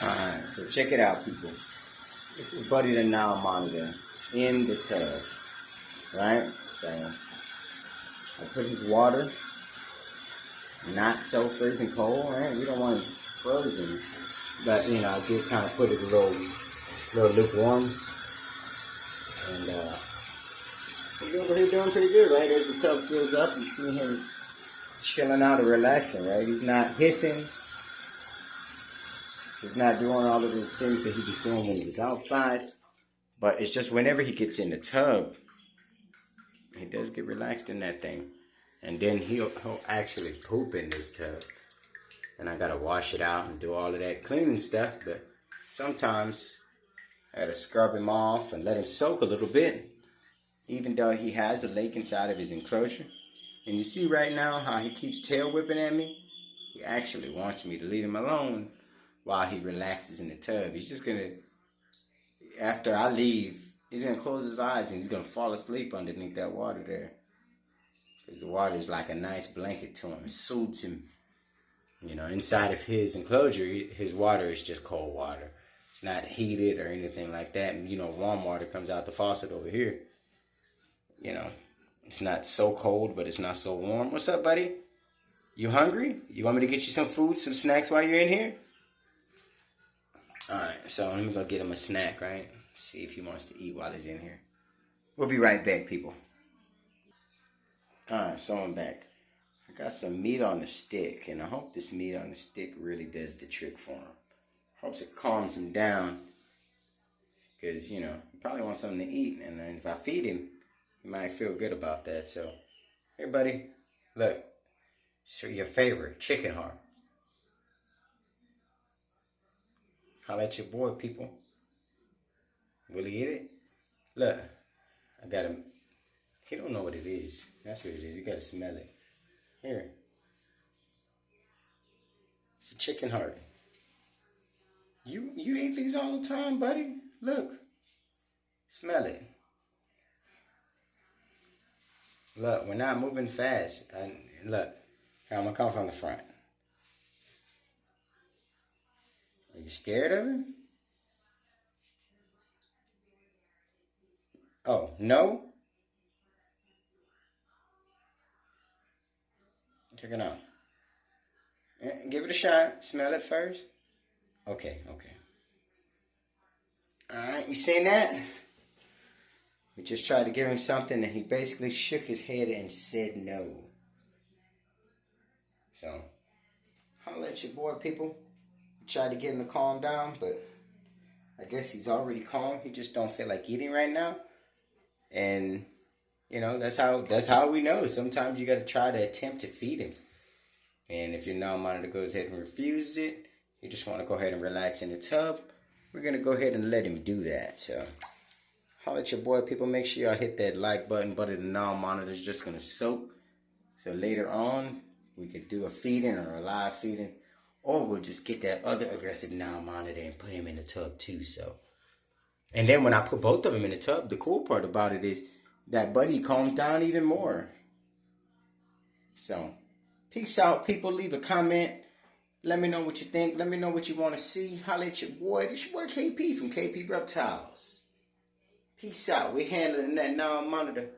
Alright, so check it out, people. This is Buddy the Nile monitor in the tub, right? So I put his water, not so freezing cold, right? We don't want it frozen, but you know, I did kind of put it a little lukewarm, and he's over here doing pretty good, right? As the tub fills up, you see him chilling out and relaxing, right? He's not hissing. He's not doing all of those things that he was doing when he was outside. But it's just whenever he gets in the tub, he does get relaxed in that thing. And then he'll actually poop in this tub. And I gotta wash it out and do all of that cleaning stuff. But sometimes I gotta scrub him off and let him soak a little bit. Even though he has a lake inside of his enclosure. And you see right now how he keeps tail whipping at me? He actually wants me to leave him alone while he relaxes in the tub. He's just gonna, after I leave, he's gonna close his eyes and he's gonna fall asleep underneath that water there. Because the water is like a nice blanket to him. It soothes him. You know, inside of his enclosure, his water is just cold water. It's not heated or anything like that. And you know, warm water comes out the faucet over here. You know, it's not so cold, but it's not so warm. What's up, buddy? You hungry? You want me to get you some food, some snacks while you're in here? Alright, so let me go get him a snack, right? See if he wants to eat while he's in here. We'll be right back, people. Alright, so I'm back. I got some meat on the stick, and I hope this meat on the stick really does the trick for him. Hopes it calms him down. Because, you know, he probably wants something to eat, and then if I feed him, he might feel good about that. So, here, buddy, look. So your favorite, chicken heart. Holla at your boy, people. Will he eat it? Look, I got him. He don't know what it is. That's what it is. He got to smell it. Here. It's a chicken heart. You eat these all the time, buddy. Look. Smell it. Look, we're not moving fast. Look, here, I'm going to come from the front. Are you scared of him? Oh, no? Check it out. Give it a shot. Smell it first. Okay. Alright, you seen that? We just tried to give him something and he basically shook his head and said no. So, holla at your boy, people. Tried to get him to calm down, but I guess he's already calm. He just don't feel like eating right now. And, you know, that's how we know. Sometimes you got to try to attempt to feed him. And if your Nile monitor goes ahead and refuses it, you just want to go ahead and relax in the tub, we're going to go ahead and let him do that. So, holla at your boy, people. Make sure y'all hit that like button. Buddy the Nile monitor is just going to soak. So later on, we could do a feeding or a live feeding. Or we'll just get that other aggressive Nile monitor and put him in the tub too. So, and then when I put both of them in the tub, the cool part about it is that Buddy calms down even more. So, peace out, people. Leave a comment. Let me know what you think. Let me know what you want to see. Holla at your boy. This your boy KP from KP Reptiles. Peace out. We're handling that Nile monitor.